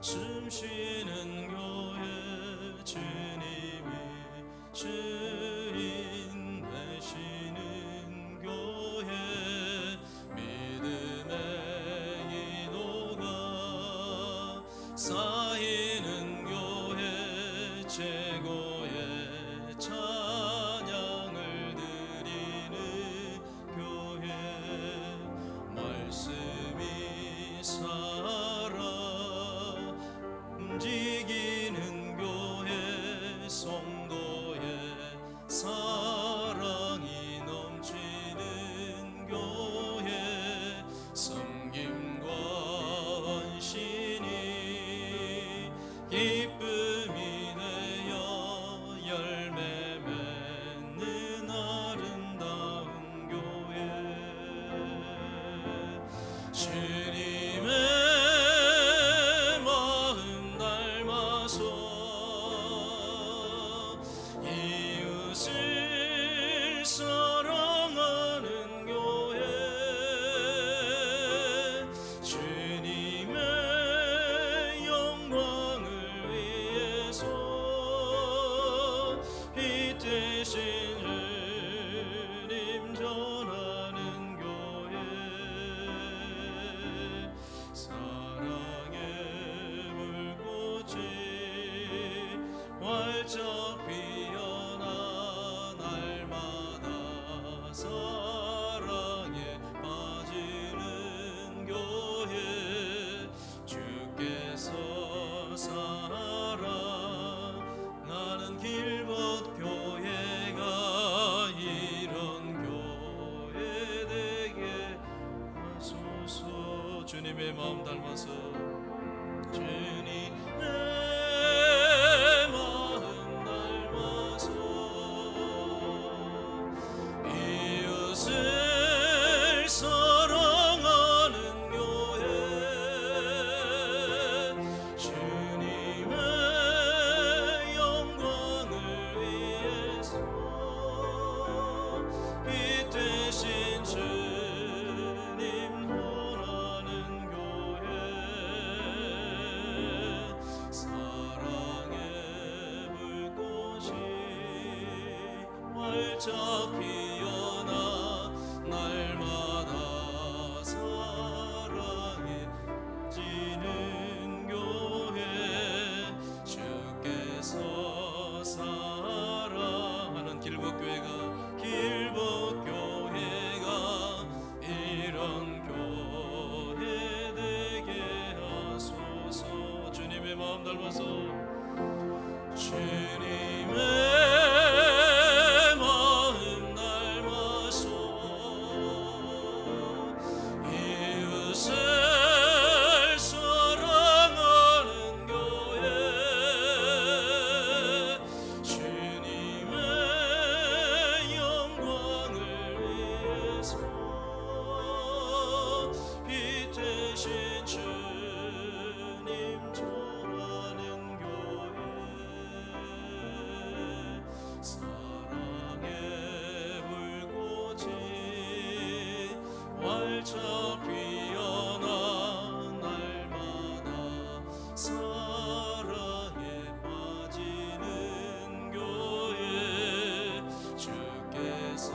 숨 쉬는 교회 주님이 주인 되시는 교회 믿음의 기도가 쌓이는 교회 최고의 찬양을 드리는 교회 말씀이 살아 움직이는 교회 성도의 사랑이 넘치는 교회 섬김과 헌신이 기쁨이 되어 열매 맺는 아름다운 교회 주님의 마음 닮아서 이웃을 사랑하는 교회 주님의 영광을 위해서 이 대신 주님 전하는 교회 사랑의 불꽃이 활짝 피어나 날마다 사랑에 빠지는 교회 주께서 사랑하는 길벗 교회가 이런 교회 되게 하소서 주님의 마음 닮아서 주님의 마음 닮아서 이웃을 사랑하는 교회 주님의 영광을 위해서 이 대신 주님 원하는 교회 사랑의 불꽃이 활짝 피어나 날마다 사랑에 지는 교회 주께서 사랑하는 길벗교회가 이런 교회 되게 하소서 주님의 마음 닮아서 주님의 마음 닮아서 이웃을 사랑하는 교회 주님의 영광을 위해서 이 대신 주님 전하는 교회 사랑의 불꽃이 활짝 피어나 날마다 사랑에 빠지는 교회 주께서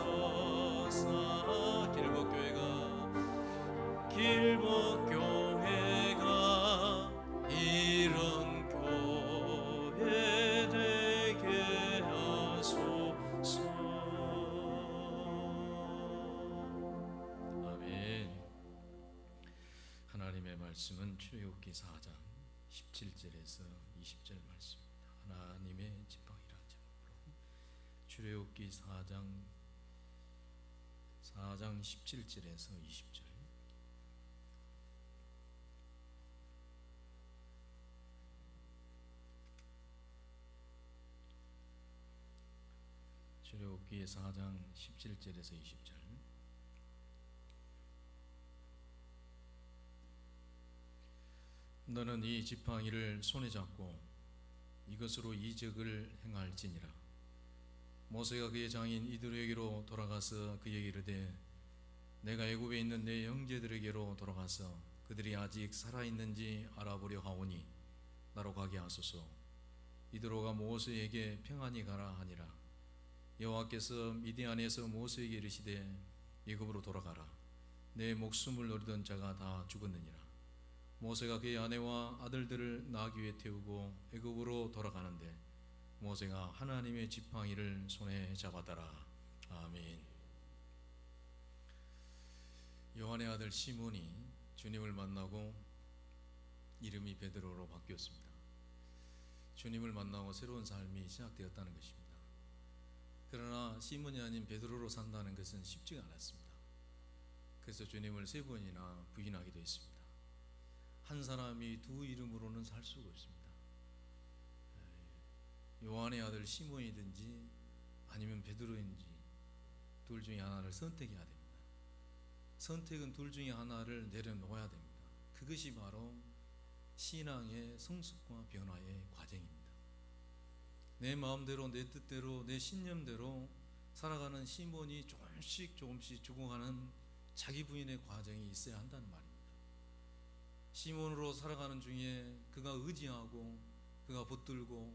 길벗교회가 이런 교회 되게 하소서. 아멘. 하나님의 말씀은 출애굽기 4장 17절에서 20절 말씀입니다. 하나님의 지팡이라는 제목으로 출애굽기 4장 17절에서 20절 출애굽기 4장 17절에서 20절 너는 이 지팡이를 손에 잡고 이것으로 이적을 행할지니라. 모세가 그의 장인 이드로에게로 돌아가서 그에게 이르되 내가 애굽에 있는 내 형제들에게로 돌아가서 그들이 아직 살아있는지 알아보려 하오니 나로 가게 하소서. 이드로가 모세에게 평안히 가라 하니라. 여호와께서 미디안에서 모세에게 이르시되 애굽으로 돌아가라. 내 목숨을 노리던 자가 다 죽었느니라. 모세가 그의 아내와 아들들을 나귀 위에 태우고 애굽으로 돌아가는데 모세가 하나님의 지팡이를 손에 잡았더라. 아멘. 요한의 아들 시몬이 주님을 만나고 이름이 베드로로 바뀌었습니다. 주님을 만나고 새로운 삶이 시작되었다는 것입니다. 그러나 시몬이 아닌 베드로로 산다는 것은 쉽지가 않았습니다. 그래서 주님을 3번이나 부인하기도 했습니다. 한 사람이 두 이름으로는 살 수가 없습니다. 요한의 아들 시몬이든지 아니면 베드로인지 둘 중에 하나를 선택해야 됩니다. 선택은 둘 중에 하나를 내려놓아야 됩니다. 그것이 바로 신앙의 성숙과 변화의 과정입니다. 내 마음대로, 내 뜻대로, 내 신념대로 살아가는 시몬이 조금씩 죽어가는 자기 부인의 과정이 있어야 한다는 말입니다. 시몬으로 살아가는 중에 그가 의지하고 그가 붙들고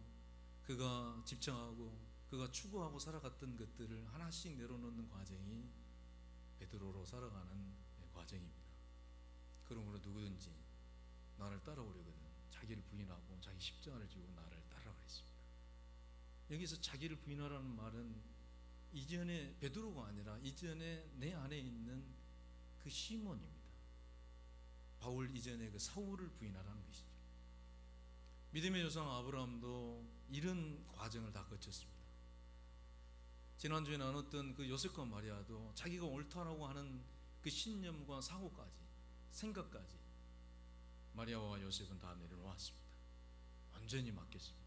그가 집착하고 그가 추구하고 살아갔던 것들을 하나씩 내려놓는 과정이 베드로로 살아가는 과정입니다. 그러므로 누구든지 나를 따라오려거든 자기를 부인하고 자기 십자가를 지고 나를 따라가라 했습니다. 여기서 자기를 부인하라는 말은 이전에 베드로가 아니라 이전에 내 안에 있는 그 시몬입니다. 바울 이전에 그 사울을 부인하라는 것이죠. 믿음의 조상 아브라함도 이런 과정을 다 거쳤습니다. 지난주에 나눴던 그 요셉과 마리아도 자기가 옳다라고 하는 그 신념과 사고까지 생각까지 마리아와 요셉은 다 내려놓았습니다. 완전히 맡겼습니다.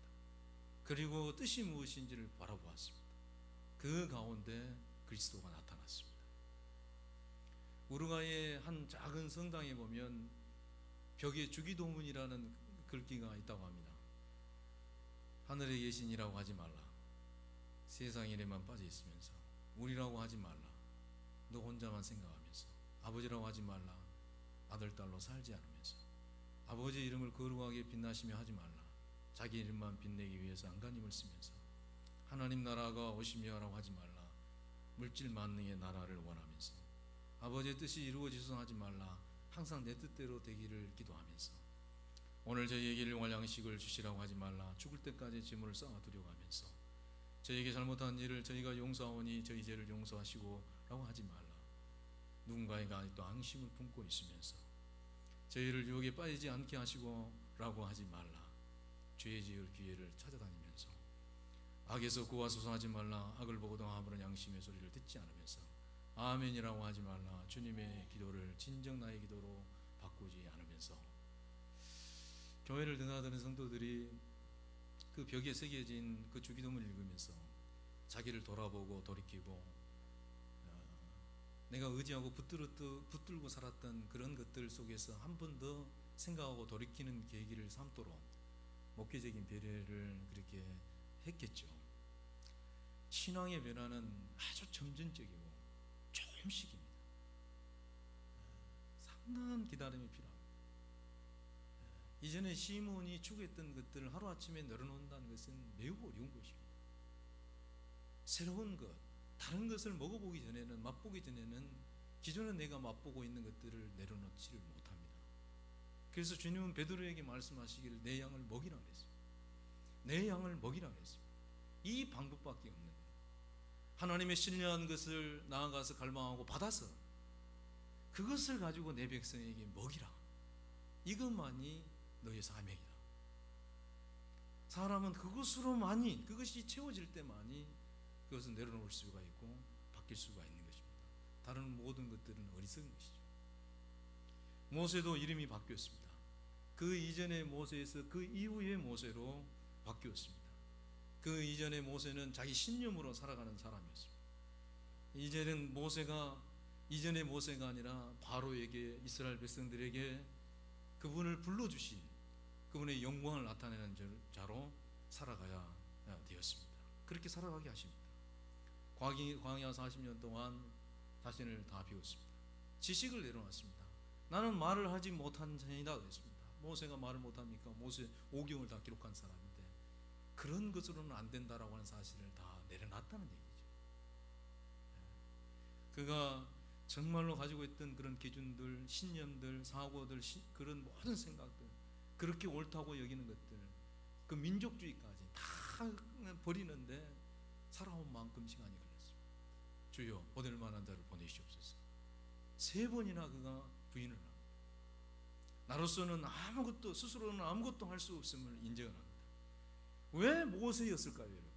그리고 뜻이 무엇인지를 바라보았습니다. 그 가운데 그리스도가 나타났습니다. 우루과이의 한 작은 성당에 보면 벽에 주기도문이라는 글귀가 있다고 합니다. 하늘에 계신이라고 하지 말라. 세상 일에만 빠져 있으면서 우리라고 하지 말라. 너 혼자만 생각하면서 아버지라고 하지 말라. 아들 딸로 살지 않으면서 아버지 이름을 거룩하게 빛나시며 하지 말라. 자기 이름만 빛내기 위해서 안간힘을 쓰면서 하나님 나라가 오시며라고 하지 말라. 물질 만능의 나라를 원하면서 아버지의 뜻이 이루어지소서 하지 말라. 항상 내 뜻대로 되기를 기도하면서 오늘 저희에게 일용할 양식을 주시라고 하지 말라. 죽을 때까지 짐을 쌓아두려고 하면서 저희에게 잘못한 일을 저희가 용서하오니 저희 죄를 용서하시고 라고 하지 말라. 누군가에게 아직도 앙심을 품고 있으면서 저희를 유혹에 빠지지 않게 하시고 라고 하지 말라. 죄 지을 기회를 찾아다니면서 악에서 구하소서 하지 말라. 악을 보고도 아무런 양심의 소리를 듣지 않으면서 아멘이라고 하지 말라. 주님의 기도를 진정 나의 기도로 바꾸지 않으면서 교회를 드나드는 성도들이 그 벽에 새겨진 그 주기도문을 읽으면서 자기를 돌아보고 돌이키고 내가 의지하고 붙들고 살았던 그런 것들 속에서 한 번 더 생각하고 돌이키는 계기를 삼도록 목회적인 배려를 그렇게 했겠죠. 신앙의 변화는 아주 점진적이고 조금씩입니다. 상당한 기다림이 필요합니다. 이전에 시몬이 추구했던 것들을 하루아침에 내려놓는다는 것은 매우 어려운 것입니다. 새로운 것, 다른 것을 먹어보기 전에는, 맛보기 전에는 기존에 내가 맛보고 있는 것들을 내려놓지를 못합니다. 그래서 주님은 베드로에게 말씀하시기를 내 양을 먹이라 그랬습니다. 내 양을 먹이라 그랬습니다. 이 방법밖에 없는 거예요. 하나님의 신뢰한 것을 나아가서 갈망하고 받아서 그것을 가지고 내 백성에게 먹이라. 이것만이 너의 사명이다. 사람은 그것으로만이, 그것이 채워질 때만이 그것을 내려놓을 수가 있고 바뀔 수가 있는 것입니다. 다른 모든 것들은 어리석은 것이죠. 모세도 이름이 바뀌었습니다. 그 이전의 모세에서 그 이후의 모세로 바뀌었습니다. 그 이전의 모세는 자기 신념으로 살아가는 사람이었습니다. 이제는 모세가 이전의 모세가 아니라 바로에게, 이스라엘 백성들에게 그분을 불러주신 그분의 영광을 나타내는 자로 살아가야 되었습니다. 그렇게 살아가게 하십니다. 광야 40년 동안 자신을 다 비웠습니다. 지식을 내려놨습니다. 나는 말을 하지 못한 자이다 그랬습니다. 모세가 말을 못합니까? 모세 오경을 다 기록한 사람인데 그런 것으로는 안 된다라고 하는 사실을 다 내려놨다는 얘기죠. 그가 정말로 가지고 있던 그런 기준들, 신념들, 사고들, 그런 모든 생각들, 그렇게 옳다고 여기는 것들, 그 민족주의까지 다 버리는데 살아온 만큼 시간이 걸렸습니다. 주여 보낼 만한 자를 보내시옵소서. 3번이나 그가 부인을 합니다. 나로서는 아무것도, 스스로는 아무것도 할 수 없음을 인정을 합니다. 왜 모세였을까요, 여러분?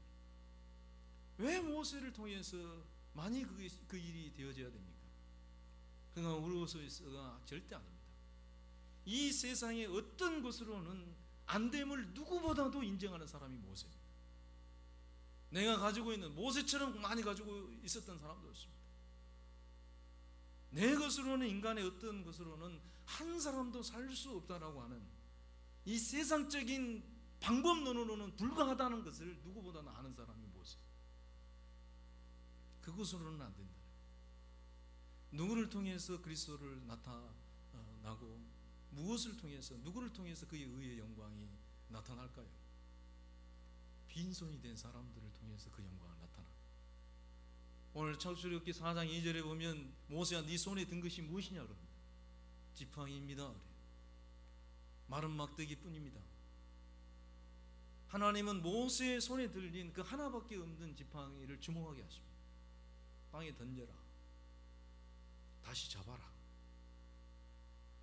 왜 모세를 통해서 많이 그 일이 되어져야 됩니까? 그가 우르고서가 절대 아닙니다. 이 세상의 어떤 것으로는 안 됨을 누구보다도 인정하는 사람이 모세입니다. 내가 가지고 있는, 모세처럼 많이 가지고 있었던 사람도 없습니다. 내 것으로는, 인간의 어떤 것으로는 한 사람도 살 수 없다라고 하는 이 세상적인 방법론으로는 불가하다는 것을 누구보다는 아는 사람이 모세. 그것으로는 안 된다. 누구를 통해서 그리스도를 나타나고 무엇을 통해서, 누구를 통해서 그의 의의 영광이 나타날까요? 빈손이 된 사람들을 통해서 그 영광을 나타납니다. 오늘 창세기 4장 2절에 보면 모세야 네 손에 든 것이 무엇이냐 그럽니다. 지팡이입니다 그래요. 마른 막대기 뿐입니다. 하나님은 모세의 손에 들린 그 하나밖에 없는 지팡이를 주목하게 하십니다. 땅에 던져라, 다시 잡아라.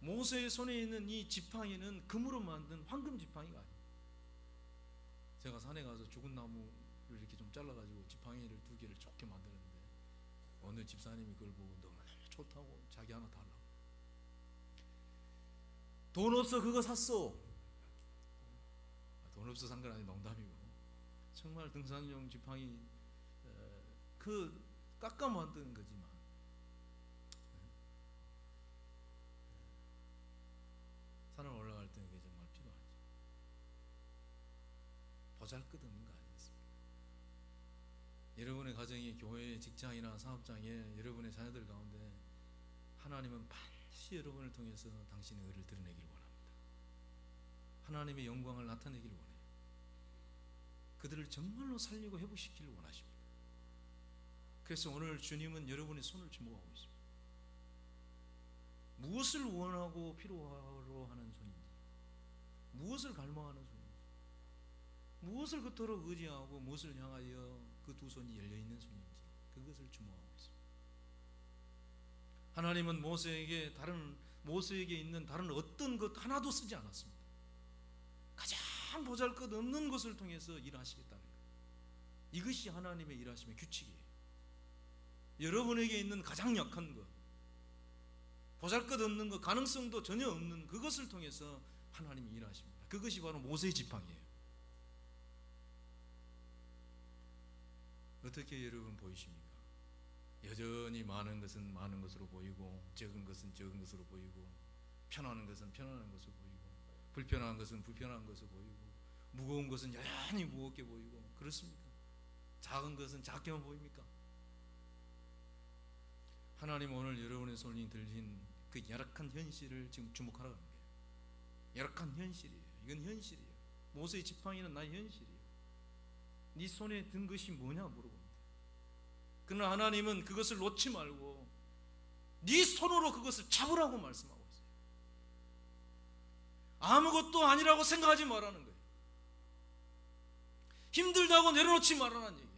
모세의 손에 있는 이 지팡이는 금으로 만든 황금 지팡이가 아닙니다. 제가 산에 가서 죽은 나무를 이렇게 좀 잘라가지고 지팡이를 2개를 좋게 만들었는데 어느 집사님이 그걸 보고 너무 좋다고 자기 하나 달라고. 돈 없어 그거 샀어. 돈 없어 산 건 아니, 농담이고. 정말 등산용 지팡이 그 깎아 만드는 거지만 산을 올라갈 때는 그게 정말 필요하죠. 보잘것없는 거 아니겠습니까? 여러분의 가정이, 교회, 직장이나 사업장에 여러분의 자녀들 가운데 하나님은 반드시 여러분을 통해서 당신의 의를 드러내기를 원합니다. 하나님의 영광을 나타내기를 원해요. 그들을 정말로 살리고 회복시키기를 원하십니다. 그래서 오늘 주님은 여러분의 손을 주목하고 있습니다. 무엇을 원하고 필요로 하는 손인지, 무엇을 갈망하는 손인지, 무엇을 그토록 의지하고 무엇을 향하여 그 2 손이 열려있는 손인지 그것을 주목하고 있습니다. 하나님은 모세에게 있는 다른 어떤 것 하나도 쓰지 않았습니다. 가장 보잘것없는 것을 통해서 일하시겠다는 것, 이것이 하나님의 일하심의 규칙이에요. 여러분에게 있는 가장 약한 것, 보잘것없는 것, 가능성도 전혀 없는 그것을 통해서 하나님이 일하십니다. 그것이 바로 모세의 지팡이에요. 어떻게 여러분 보이십니까? 여전히 많은 것은 많은 것으로 보이고, 적은 것은 적은 것으로 보이고, 편안한 것은 편안한 것으로 보이고, 불편한 것은 불편한 것으로 보이고, 무거운 것은 여전히 무겁게 보이고, 그렇습니까? 작은 것은 작게만 보입니까? 하나님 오늘 여러분의 손이 들린 그 열악한 현실을 지금 주목하라는 거예요. 열악한 현실이에요. 이건 현실이에요. 모세의 지팡이는 나의 현실이에요. 네 손에 든 것이 뭐냐 물어봅니다. 그러나 하나님은 그것을 놓지 말고 네 손으로 그것을 잡으라고 말씀하고 있어요. 아무것도 아니라고 생각하지 말라는 거예요. 힘들다고 내려놓지 말라는 얘기예요.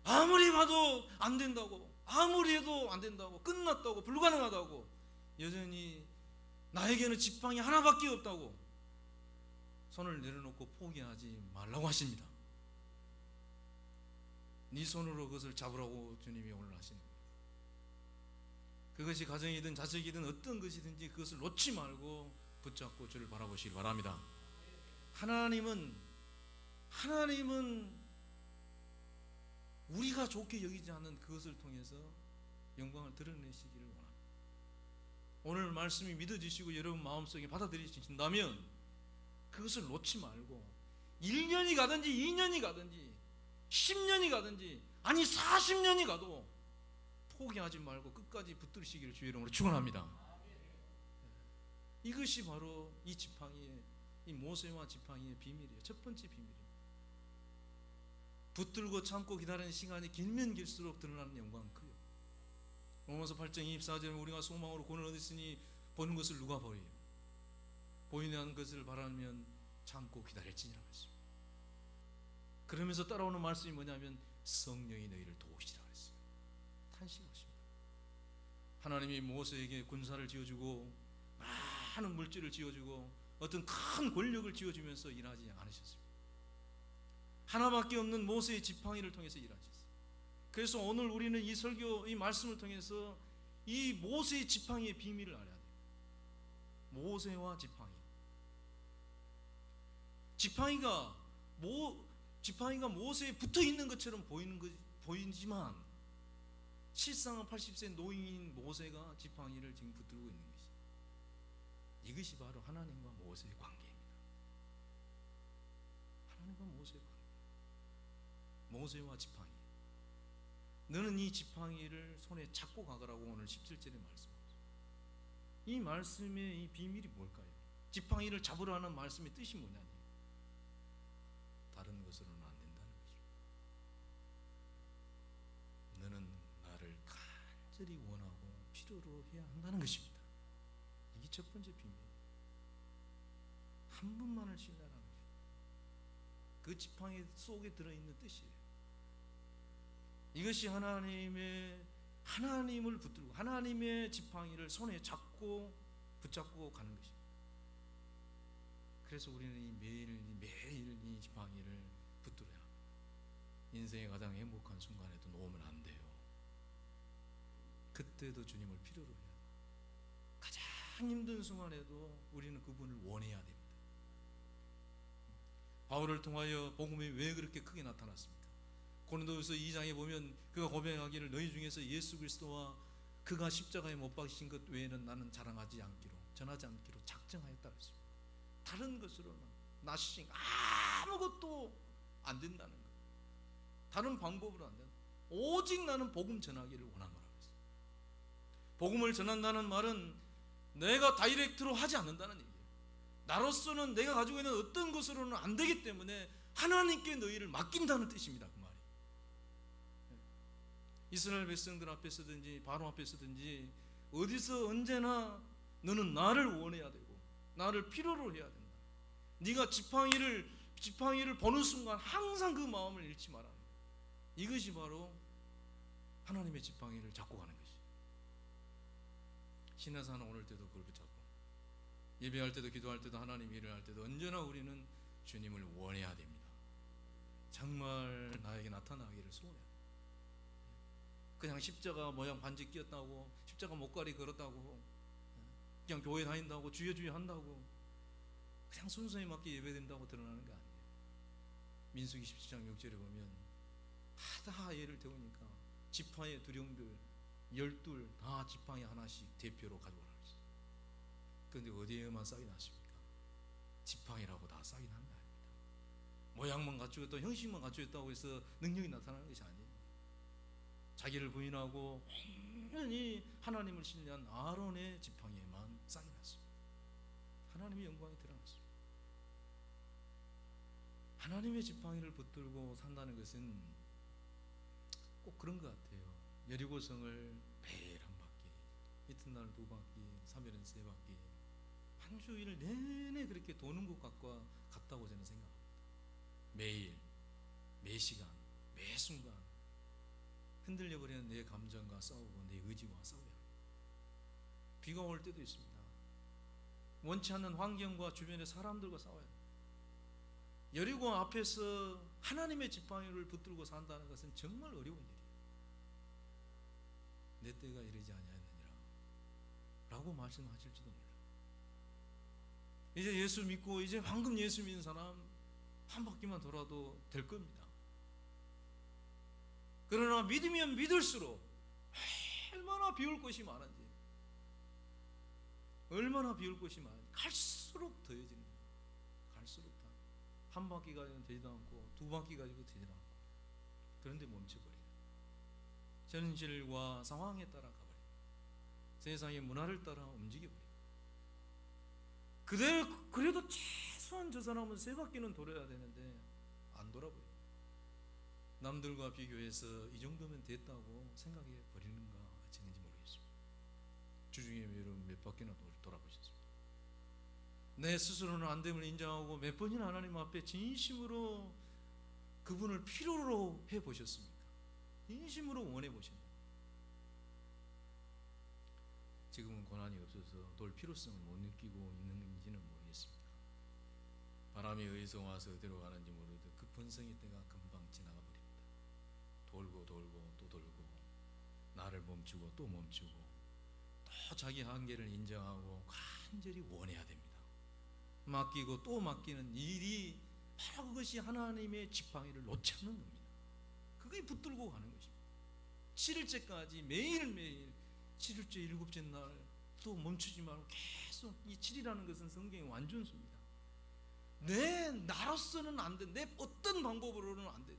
아무리 봐도 안 된다고, 아무리 해도 안 된다고, 끝났다고, 불가능하다고, 여전히 나에게는 지팡이 하나밖에 없다고 손을 내려놓고 포기하지 말라고 하십니다. 네 손으로 그것을 잡으라고 주님이 오늘 하시는 거예요. 그것이 가정이든 자식이든 어떤 것이든지 그것을 놓지 말고 붙잡고 주를 바라보시기 바랍니다. 하나님은 우리가 좋게 여기지 않는 그것을 통해서 영광을 드러내시기를 원합니다. 오늘 말씀이 믿어지시고 여러분 마음속에 받아들이신다면 그것을 놓지 말고 1년이 가든지 2년이 가든지 10년이 가든지 아니 40년이 가도 포기하지 말고 끝까지 붙들으시기를 주의 이름으로 축원합니다. 이것이 바로 이 지팡이의, 이 모세와 지팡이의 비밀이에요. 첫 번째 비밀이에요. 붙들고 참고 기다리는 시간이 길면 길수록 드러나는 영광은 커요. 로마서 8장 24절에 우리가 소망으로 구원을 얻었으니 보는 것을 누가 버려요? 보이는 것을 바라면 참고 기다릴지니라 했습니다. 그러면서 따라오는 말씀이 뭐냐면 성령이 너희를 도우시라 했어요. 탄식하십니다. 하나님이 모세에게 군사를 지어주고 많은 물질을 지어주고 어떤 큰 권력을 지어주면서 일하지 않으셨습니다. 하나밖에 없는 모세의 지팡이를 통해서 일하셨어요. 그래서 오늘 우리는 이 설교, 이 말씀을 통해서 이 모세의 지팡이의 비밀을 알아야 돼요. 모세와 지팡이. 지팡이가 모세에 붙어 있는 것처럼 보이지만 실상은 80세 노인인 모세가 지팡이를 지금 붙들고 있는 것이. 이것이 바로 하나님과 모세의 관계입니다. 하나님과 모세의 관계. 모세와 지팡이. 너는 이 지팡이를 손에 잡고 가거라고 오늘 17절에 말씀합니다. 이 말씀의 이 비밀이 뭘까요? 지팡이를 잡으라는 말씀의 뜻이 뭐냐니? 다른 것으로는 안 된다는 것입니다. 너는 나를 간절히 원하고 필요로 해야 한다는 것입니다. 이게 첫 번째 비밀이에요. 한 분만을 신뢰하라는 것입니다. 그 지팡이 속에 들어있는 뜻이에요. 이것이 하나님을 붙들고 하나님의 지팡이를 손에 잡고 붙잡고 가는 것입니다. 그래서 우리는 매일 이 지팡이를 붙들어야 합니다. 인생의 가장 행복한 순간에도 놓으면 안 돼요. 그때도 주님을 필요로 해야 돼요. 가장 힘든 순간에도 우리는 그분을 원해야 됩니다. 바울을 통하여 복음이 왜 그렇게 크게 나타났습니까? 고린도후서 2장에 보면 그가 고백하기를 너희 중에서 예수 그리스도와 그가 십자가에 못 박히신 것 외에는 나는 자랑하지 않기로 전하지 않기로 작정하였다 했습니다. 다른 것으로는 나시신 아무것도 안 된다는 것. 다른 방법으로 안 된다. 오직 나는 복음 전하기를 원한 거라고 했어요. 복음을 전한다는 말은 내가 다이렉트로 하지 않는다는 얘기예요. 나로서는 내가 가지고 있는 어떤 것으로는 안 되기 때문에 하나님께 너희를 맡긴다는 뜻입니다. 그 말이. 이스라엘 백성들 앞에서든지 바로 앞에서든지 어디서 언제나 너는 나를 원해야 되고 나를 필요로 해야 된다. 네가 지팡이를 보는 순간 항상 그 마음을 잃지 말아야 한다. 이것이 바로 하나님의 지팡이를 잡고 가는 것이에요. 신앙생활 오늘 때도 그걸 붙잡고 예배할 때도 기도할 때도 하나님 일을 할 때도 언제나 우리는 주님을 원해야 됩니다. 정말 나에게 나타나기를 소원해야 됩니다. 그냥 십자가 모양 반지 끼었다고 십자가 목걸이 걸었다고 그냥 교회 다닌다고 주여 한다고 그냥 순서에 맞게 예배된다고 드러나는 게 아니에요. 민수기 17장 6절에 보면 하다 예를 태우니까 지팡이 두령들 12 다 지팡이 하나씩 대표로 가져오라 그랬어요. 그런데 어디에만 싹이 났습니까? 지팡이라고 다 싹이 난 거 아닙니다. 모양만 갖추었다고 형식만 갖추었다고 해서 능력이 나타나는 것이 아니에요. 자기를 부인하고 온전히 하나님을 신뢰한 아론의 지팡이에만 싹이 났습니다. 하나님의 영광이 드러났습니다. 하나님의 지팡이를 붙들고 산다는 것은 꼭 그런 것 같아요. 여리고성을 매일 한 바퀴, 이튿날 2바퀴, 3일은 3바퀴, 한 주일 내내 그렇게 도는 것 같다고 저는 생각합니다. 매일, 매 시간, 매 순간 흔들려버리는 내 감정과 싸우고 내 의지와 싸워야 합니다. 비가 올 때도 있습니다. 원치 않는 환경과 주변의 사람들과 싸워야 합니다. 여리고 앞에서 하나님의 지팡이를 붙들고 산다는 것은 정말 어려운 일이에요. 내 때가 이르지 아니하였느니라 라고 말씀하실지도 몰라요. 이제 예수 믿고 이제 방금 예수 믿는 사람 한 바퀴만 돌아도 될 겁니다. 그러나 믿으면 믿을수록 얼마나 비울 것이 많은지 갈수록 더해지는 거예요. 갈수록 다 한 바퀴 가지고 되지도 않고 2바퀴 가지고 되지도 않고 그런데 멈춰버려요. 현실과 상황에 따라 가버려요. 세상의 문화를 따라 움직여버려요. 그래도 최소한 저 사람은 3바퀴는 돌아야 되는데 안 돌아버려요. 남들과 비교해서 이 정도면 됐다고 생각해 버리는가 어쩐지 모르겠습니다. 주중에 여러분 몇 바퀴나 돌아보셨습니까? 내 스스로는 안 됨을 인정하고 몇 번이나 하나님 앞에 진심으로 그분을 필요로 해보셨습니까? 진심으로 원해보셨나요? 지금은 고난이 없어서 돌 필요성을 못 느끼고 있는지는 모르겠습니다. 바람이 어디서 와서 어디로 가는지 모르듯 그 번성의 때가 금방 지나가 버립니다. 돌고 돌고 또 돌고 나를 멈추고 또 멈추고 또 자기 한계를 인정하고 간절히 원해야 됩니다. 맡기고 또 맡기는 일이 바로 그것이 하나님의 지팡이를 놓지 않는 겁니다. 그게 붙들고 가는 것입니다. 7일째까지 매일매일 7일째 7째 날 또 멈추지 말고 계속 이 7이라는 것은 성경의 완전수입니다. 나로서는 안 돼. 내 어떤 방법으로는 안 돼.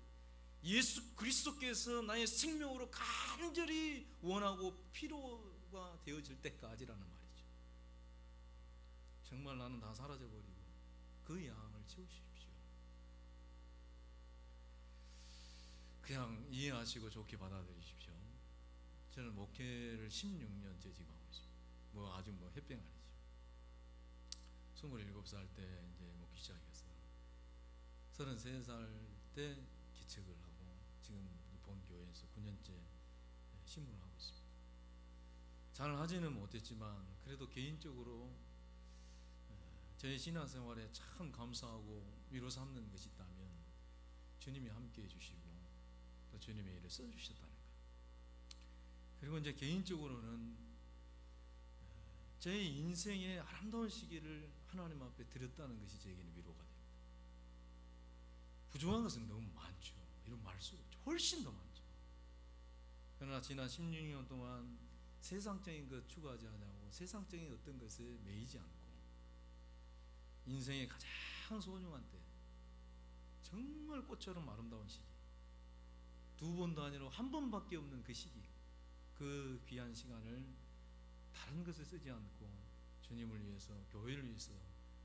예수 그리스도께서 나의 생명으로 간절히 원하고 필요가 되어질 때까지라는 말이죠. 정말 나는 다 사라져버리고 그 양을 채우십시오. 그냥 이해하시고 좋게 받아들이십시오. 저는 목회를 16년째 지금 하고 있습니다. 아직 햇병 아니죠. 27살 때 이제 목회 시작했어요. 33살 때 개척을 하고 지금 본 교회에서 9년째 신문을 하고 있습니다. 잘 하지는 못했지만 그래도 개인적으로 제 신앙생활에 참 감사하고 위로 삼는 것이 있다면 주님이 함께해 주시고 또 주님의 일을 써주셨다는 거예요. 그리고 이제 개인적으로는 제 인생의 아름다운 시기를 하나님 앞에 드렸다는 것이 제게는 위로가 됩니다. 부족한 것은 너무 많죠. 이런 말 수가 없죠. 훨씬 더 많죠. 그러나 지난 16년 동안 세상적인 것 추구하지 않고 세상적인 어떤 것에 매이지 않고 인생의 가장 소중한 때, 정말 꽃처럼 아름다운 시기, 2번도 아니라 1번밖에 없는 그 시기, 그 귀한 시간을 다른 것에 쓰지 않고 주님을 위해서, 교회를 위해서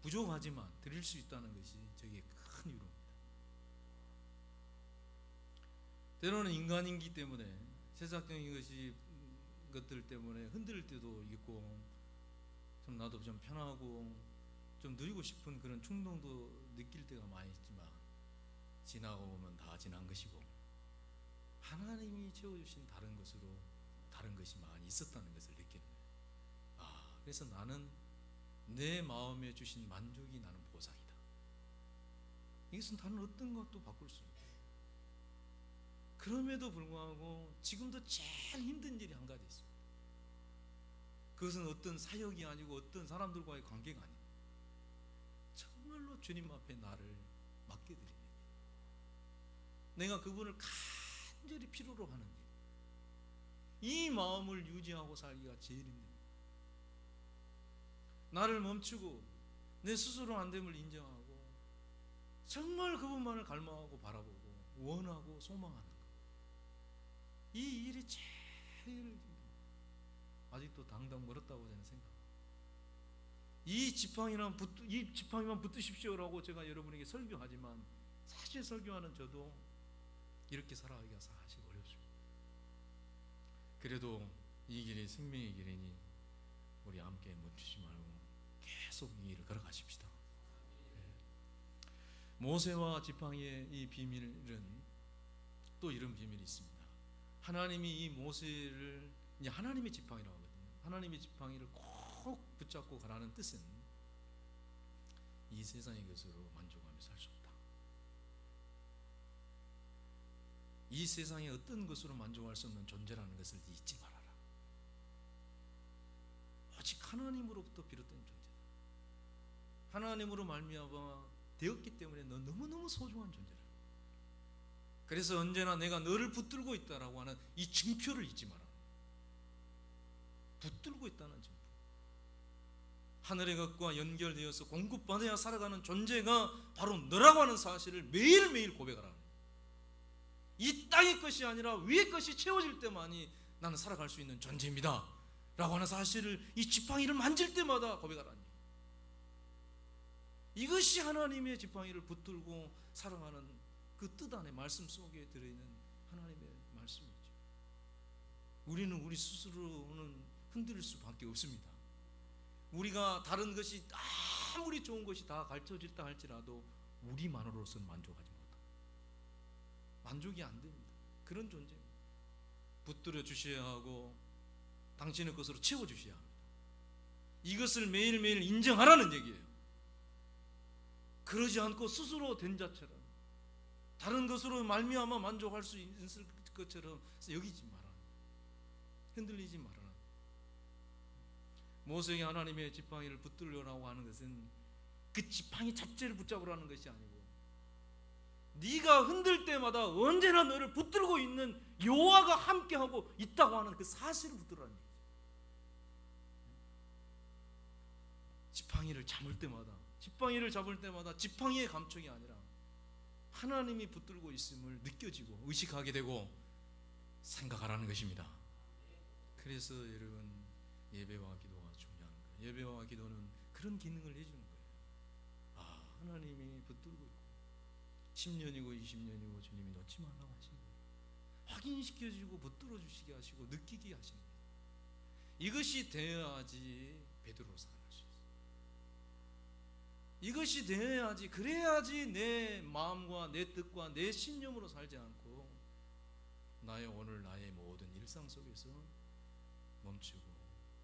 부족하지만 드릴 수 있다는 것이 저에게 큰 위로입니다. 때로는 인간이기 때문에 세상적인 것들 때문에 흔들릴 때도 있고 좀 나도 좀 편하고 좀 누리고 싶은 그런 충동도 느낄 때가 많이 있지만 지나고 보면 다 지난 것이고 하나님이 채워주신 다른 것이 많이 있었다는 것을 느끼는 거예요. 그래서 나는 내 마음에 주신 만족이 나는 보상이다. 이것은 다른 어떤 것도 바꿀 수 없어요. 그럼에도 불구하고 지금도 제일 힘든 일이 한 가지 있습니다. 그것은 어떤 사역이 아니고 어떤 사람들과의 관계가 아닙니다. 정말로 주님 앞에 나를 맡겨드립니다. 내가 그분을 간절히 필요로 하는 일, 이 마음을 유지하고 살기가 제일 힘듭니다. 나를 멈추고 내 스스로 안 됨을 인정하고 정말 그분만을 갈망하고 바라보고 원하고 소망하는 것, 이 일이 제일 아직도 당당 멀었다고 저는 생각합니다. 이 지팡이만 붙으십시오라고 제가 여러분에게 설교하지만 사실 설교하는 저도 이렇게 살아가기가 사실 어렵습니다. 그래도 이 길이 생명의 길이니 우리 함께 멈추지 말고 계속 이 길을 걸어가십시다. 모세와 지팡이의 이 비밀은 또 이런 비밀이 있습니다. 하나님이 이 모세를 이제 하나님의 지팡이라고 하거든요. 하나님의 지팡이를 꼭 붙잡고 가라는 뜻은 이 세상의 것으로 만족하며 살 수 없다. 이 세상의 어떤 것으로 만족할 수 없는 존재라는 것을 잊지 말아라. 오직 하나님으로부터 비롯된 존재다. 하나님으로 말미암아 되었기 때문에 너 너무너무 소중한 존재다. 그래서 언제나 내가 너를 붙들고 있다라고 하는 이 증표를 잊지 마라. 붙들고 있다는 증표. 하늘의 것과 연결되어서 공급받아야 살아가는 존재가 바로 너라고 하는 사실을 매일매일 고백하라. 이 땅의 것이 아니라 위의 것이 채워질 때만이 나는 살아갈 수 있는 존재입니다 라고 하는 사실을 이 지팡이를 만질 때마다 고백하라니. 이것이 하나님의 지팡이를 붙들고 살아가는 그 뜻 안에 말씀 속에 들어있는 하나님의 말씀이죠. 우리는 우리 스스로는 흔들릴 수밖에 없습니다. 우리가 다른 것이 아무리 좋은 것이 다 가르쳐질다 할지라도 우리만으로서는 만족하지 못합니다. 만족이 안 됩니다. 그런 존재입니다. 붙들어 주셔야 하고 당신의 것으로 채워 주셔야 합니다. 이것을 매일매일 인정하라는 얘기예요. 그러지 않고 스스로 된 자처럼 다른 것으로 말미암아 만족할 수 있을 것처럼 여기지 마라. 흔들리지 마라. 모세에게 하나님의 지팡이를 붙들려고 하는 것은 그 지팡이 자체를 붙잡으라는 것이 아니고 네가 흔들 때마다 언제나 너를 붙들고 있는 여호와가 함께하고 있다고 하는 그 사실을 붙들라는 얘기죠. 지팡이를 잡을 때마다 지팡이의 감촉이 아니라 하나님이 붙들고 있음을 느껴지고 의식하게 되고 생각하라는 것입니다. 그래서 여러분 예배와 기도가 중요한 거예요. 예배와 기도는 그런 기능을 해주는 거예요. 하나님이 붙들고 있고 10년이고 20년이고 주님이 놓지 말라고 하시는 거예요. 확인시켜주고 붙들어 주시게 하시고 느끼게 하시는 거예요. 이것이 되어야지 베드로로 살아갈 수 있어요. 이것이 되어야지, 그래야지 내 마음과 내 뜻과 내 신념으로 살지 않고 나의 오늘 나의 모든 일상 속에서 멈추고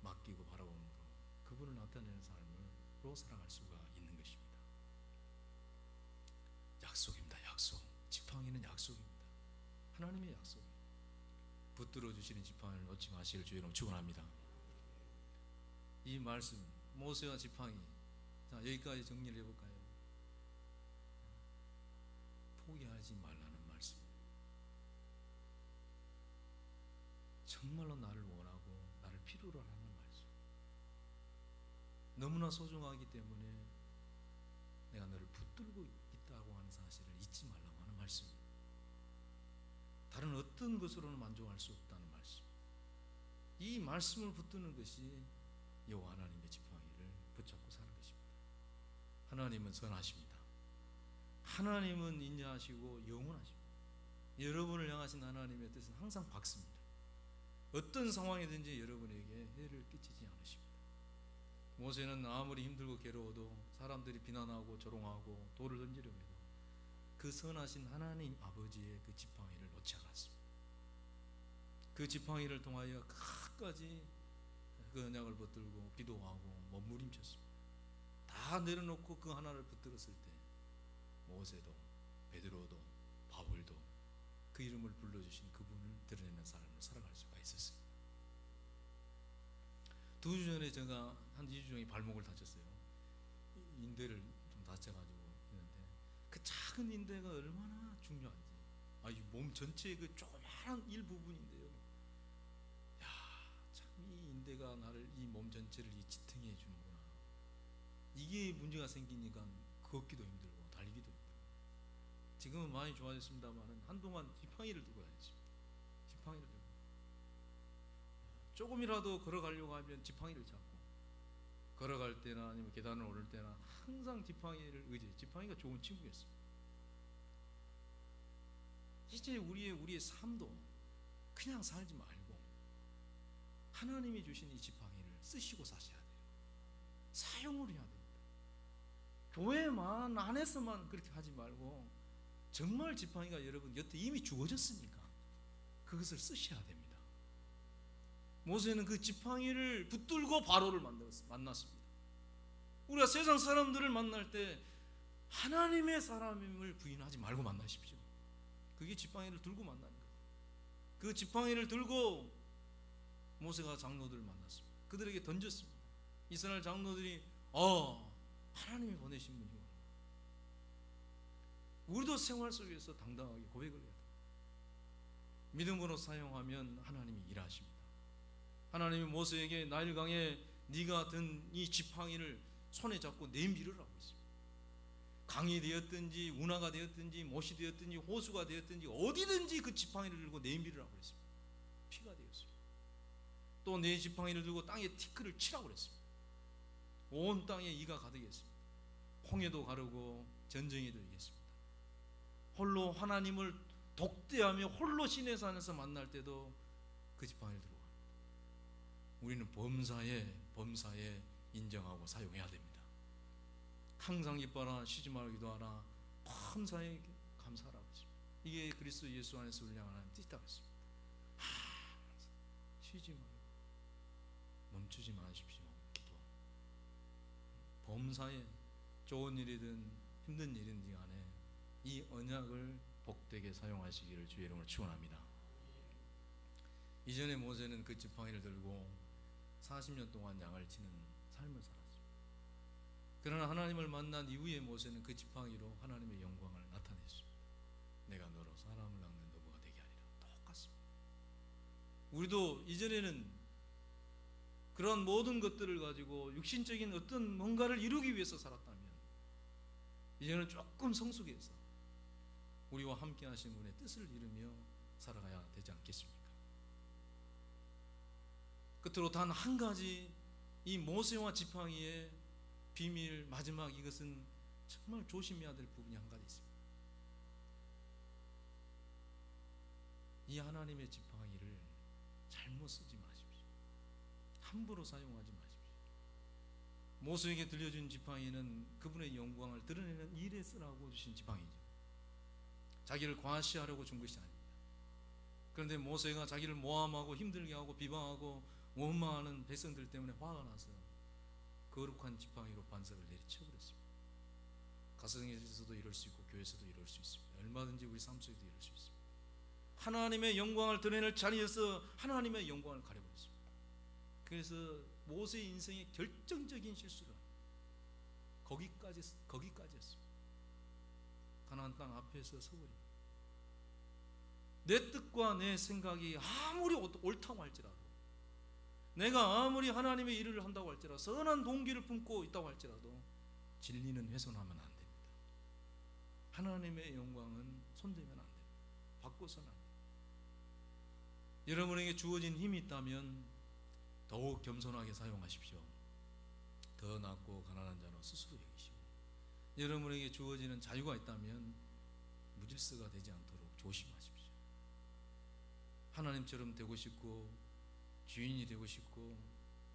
맡기고 바라봄으로 그분을 나타내는 삶으로 살아갈 수가 있는 것입니다. 약속입니다. 약속. 지팡이는 약속입니다. 하나님의 약속이에요. 붙들어 주시는 지팡이를 놓지 마시길 주의 이름으로 축원합니다. 이 말씀 모세와 지팡이, 자 여기까지 정리를 해볼까요? 포기하지 말라는 말씀. 정말로 나를 원하고 나를 필요로 하는 말씀. 너무나 소중하기 때문에 내가 너를 붙들고 있다고 하는 사실을 잊지 말라고 하는 말씀. 다른 어떤 것으로는 만족할 수 없다는 말씀. 이 말씀을 붙드는 것이 여호와 하나님의 지팡이를 붙잡고 사는 것입니다. 하나님은 선하십니다. 하나님은 인자하시고 영원하십니다. 여러분을 향하신 하나님의 뜻은 항상 밝습니다. 어떤 상황이든지 여러분에게 해를 끼치지 않으십니다. 모세는 아무리 힘들고 괴로워도 사람들이 비난하고 조롱하고 돌을 던지려 해도 그 선하신 하나님 아버지의 그 지팡이를 놓지 않았습니다. 그 지팡이를 통하여 끝까지 그 언약을 붙들고 기도하고 몸부림쳤습니다. 다 내려놓고 그 하나를 붙들었을 때 모세도 베드로도 바울도 그 이름을 불러주신 그분을 드러내는 사람을 살아갈 수가 있었습니다. 2주 전에 제가 한 2주 전에 발목을 다쳤어요. 인대를 좀 다쳐가지고 있는데 그 작은 인대가 얼마나 중요한지, 이 몸 전체의 그 조그마한 일부분인데요. 참 이 인대가 나를, 이 몸 전체를 이 지탱해 주는구나. 이게 문제가 생기니까 걷기도 힘들고 달리기도 힘들고. 지금은 많이 좋아졌습니다만 한동안 지팡이를 들고 다녔습니다. 지팡이를 들고 조금이라도 걸어가려고 하면 지팡이를 잡고, 걸어갈 때나 아니면 계단을 오를 때나 항상 지팡이를 의지해. 지팡이가 좋은 친구였습니다. 이제 우리의 삶도 그냥 살지 말고 하나님이 주신 이 지팡이를 쓰시고 사셔야 돼요. 사용을 해야 됩니다. 교회만 안에서만 그렇게 하지 말고 정말 지팡이가 여러분 곁에 이미 주어졌으니까 그것을 쓰셔야 됩니다. 모세는 그 지팡이를 붙들고 바로를 만났습니다. 우리가 세상 사람들을 만날 때 하나님의 사람임을 부인하지 말고 만나십시오. 그게 지팡이를 들고 만나는 거예요. 그 지팡이를 들고 모세가 장로들을 만났습니다. 그들에게 던졌습니다. 이스라엘 장로들이 하나님이 보내신 분이구나. 우리도 생활 속에서 당당하게 고백을 해야 돼요. 믿음으로 사용하면 하나님이 일하십니다. 하나님이 모세에게 나일강에 네가 든 이 지팡이를 손에 잡고 내밀으라고 했습니다. 강이 되었든지 운하가 되었든지 못이 되었든지 호수가 되었든지 어디든지 그 지팡이를 들고 내밀으라고 했습니다. 피가 되었습니다. 또 내 지팡이를 들고 땅에 티끌을 치라고 했습니다. 온 땅에 이가 가득했습니다. 홍해도 가르고 전쟁에도 이겼습니다. 홀로 하나님을 독대하며 홀로 시내 산에서 만날 때도 그 지팡이를 들고 갑니다. 우리는 범사에 인정하고 사용해야 됩니다. 항상 기뻐하라, 쉬지 말고 기도하라, 범사에 감사하라. 이게 그리스도 예수 안에서 우리 하나님 뜻이라고 했습니다. 쉬지 말고 멈추지 마십시오. 기도. 범사에 좋은 일이든 힘든 일이든 간에 이 언약을 복되게 사용하시기를 주의 이름으로 축원합니다. 이전에 모세는 그 지팡이를 들고 40년 동안 양을 치는 삶을 살았습니다. 그러나 하나님을 만난 이후에 모세는 그 지팡이로 하나님의 영광을 나타냈습니다. 내가 너로 사람을 낚는 도구가 되게 하리라. 똑같습니다. 우리도 이전에는 그런 모든 것들을 가지고 육신적인 어떤 뭔가를 이루기 위해서 살았다면 이제는 조금 성숙해서 우리와 함께 하신 분의 뜻을 이루며 살아가야 되지 않겠습니까? 끝으로 단 한 가지, 이 모세와 지팡이의 비밀, 마지막 이것은 정말 조심해야 될 부분이 한 가지 있습니다. 이 하나님의 지팡이를 잘못 쓰지 마십시오. 함부로 사용하지 마십시오. 모세에게 들려준 지팡이는 그분의 영광을 드러내는 일에 쓰라고 주신 지팡이죠. 자기를 과시하려고 준 것이 아닙니다. 그런데 모세가 자기를 모함하고 힘들게 하고 비방하고 원망하는 백성들 때문에 화가 나서 거룩한 지팡이로 반석을 내리쳐버렸습니다. 가정에서도 이럴 수 있고 교회에서도 이럴 수 있습니다. 얼마든지 우리 삶 속에도 이럴 수 있습니다. 하나님의 영광을 드러낼 자리에서 하나님의 영광을 가려버렸습니다. 그래서 모세의 인생의 결정적인 실수가 거기까지였습니다. 가나안 땅 앞에서 서버립니다. 내 뜻과 내 생각이 아무리 옳다고 할지라도, 내가 아무리 하나님의 일을 한다고 할지라도, 선한 동기를 품고 있다고 할지라도 진리는 훼손하면 안 됩니다. 하나님의 영광은 손대면 안 됩니다. 바꿔서는 안 됩니다. 여러분에게 주어진 힘이 있다면 더욱 겸손하게 사용하십시오. 더 낮고 가난한 자로 스스로 여기시고, 여러분에게 주어지는 자유가 있다면 무질서가 되지 않도록 조심하십시오. 하나님처럼 되고 싶고 주인이 되고 싶고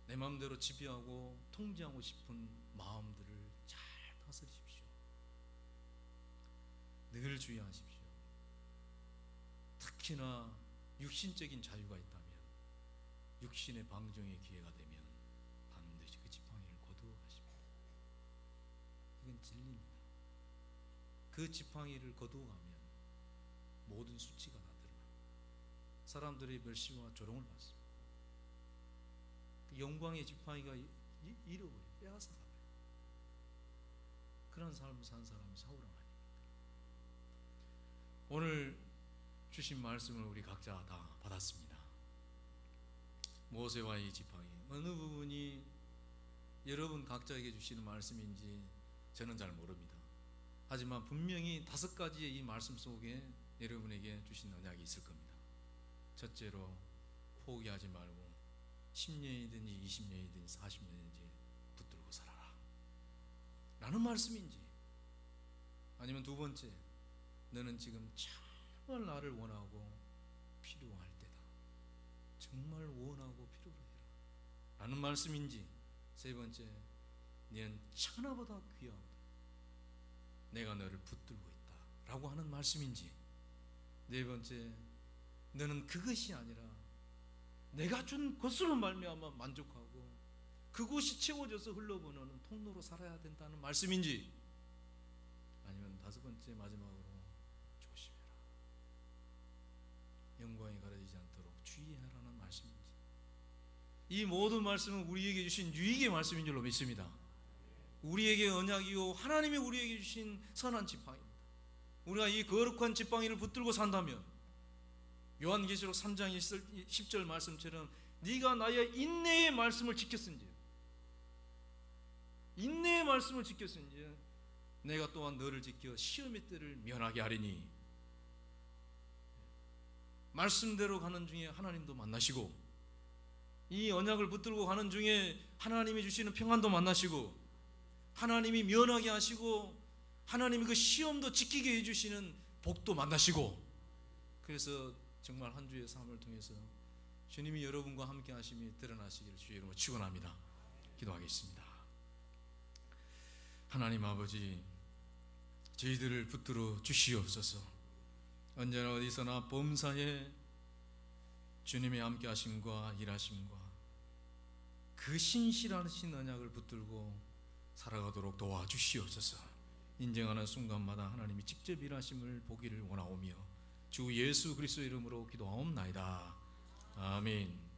내 마음대로 지배하고 통제하고 싶은 마음들을 잘 다스리십시오. 늘 주의하십시오. 특히나 육신적인 자유가 있다면, 육신의 방종의 기회가 되면 반드시 그 지팡이를 거두어 가십시오. 이건 진리입니다. 그 지팡이를 거두어 가면 모든 수치가 다 드러납니다. 사람들의 멸시와 조롱을 받습니다. 그 영광의 지팡이가 잃어버려요. 빼앗아 가버려요. 그런 삶을 산 사람이 사울왕 아닙니까? 오늘 주신 말씀을 우리 각자 다 받았습니다. 모세와 이 지팡이, 어느 부분이 여러분 각자에게 주시는 말씀인지 저는 잘 모릅니다. 하지만 분명히 5가지의 이 말씀 속에 여러분에게 주신 언약이 있을 겁니다. 첫째로, 포기하지 말고 10년이든지 20년이든지 40년이든지 붙들고 살아라 라는 말씀인지, 아니면 두 번째, 너는 지금 정말 나를 원하고 필요할 때다, 정말 원하고 필요로 해라 라는 말씀인지, 세 번째, 너는 천하보다 귀하다, 내가 너를 붙들고 있다 라고 하는 말씀인지, 네 번째, 너는 그것이 아니라 내가 준 것으로 말미암아 만족하고 그것이 채워져서 흘러보내는 통로로 살아야 된다는 말씀인지, 아니면 5번째 마지막으로 조심해라, 영광이 가려지지 않도록 주의하라는 말씀인지, 이 모든 말씀은 우리에게 주신 유익의 말씀인 줄로 믿습니다. 우리에게 언약이요 하나님이 우리에게 주신 선한 지팡이입니다. 우리가 이 거룩한 지팡이를 붙들고 산다면 요한계시록 3장 10절 말씀처럼 네가 나의 인내의 말씀을 지켰은지, 인내의 말씀을 지켰은지 내가 또한 너를 지켜 시험의 때를 면하게 하리니, 말씀대로 가는 중에 하나님도 만나시고, 이 언약을 붙들고 가는 중에 하나님이 주시는 평안도 만나시고, 하나님이 면하게 하시고 하나님이 그 시험도 지키게 해주시는 복도 만나시고, 그래서 정말 한 주의 삶을 통해서 주님이 여러분과 함께 하심이 드러나시기를 주의 이름으로 축원합니다. 기도하겠습니다. 하나님 아버지, 저희들을 붙들어 주시옵소서. 언제나 어디서나 범사에 주님의 함께 하심과 일하심과 그 신실하신 언약을 붙들고 살아가도록 도와주시옵소서. 인정하는 순간마다 하나님이 직접 일하심을 보기를 원하오며 주 예수 그리스도 이름으로 기도하옵나이다. 아멘.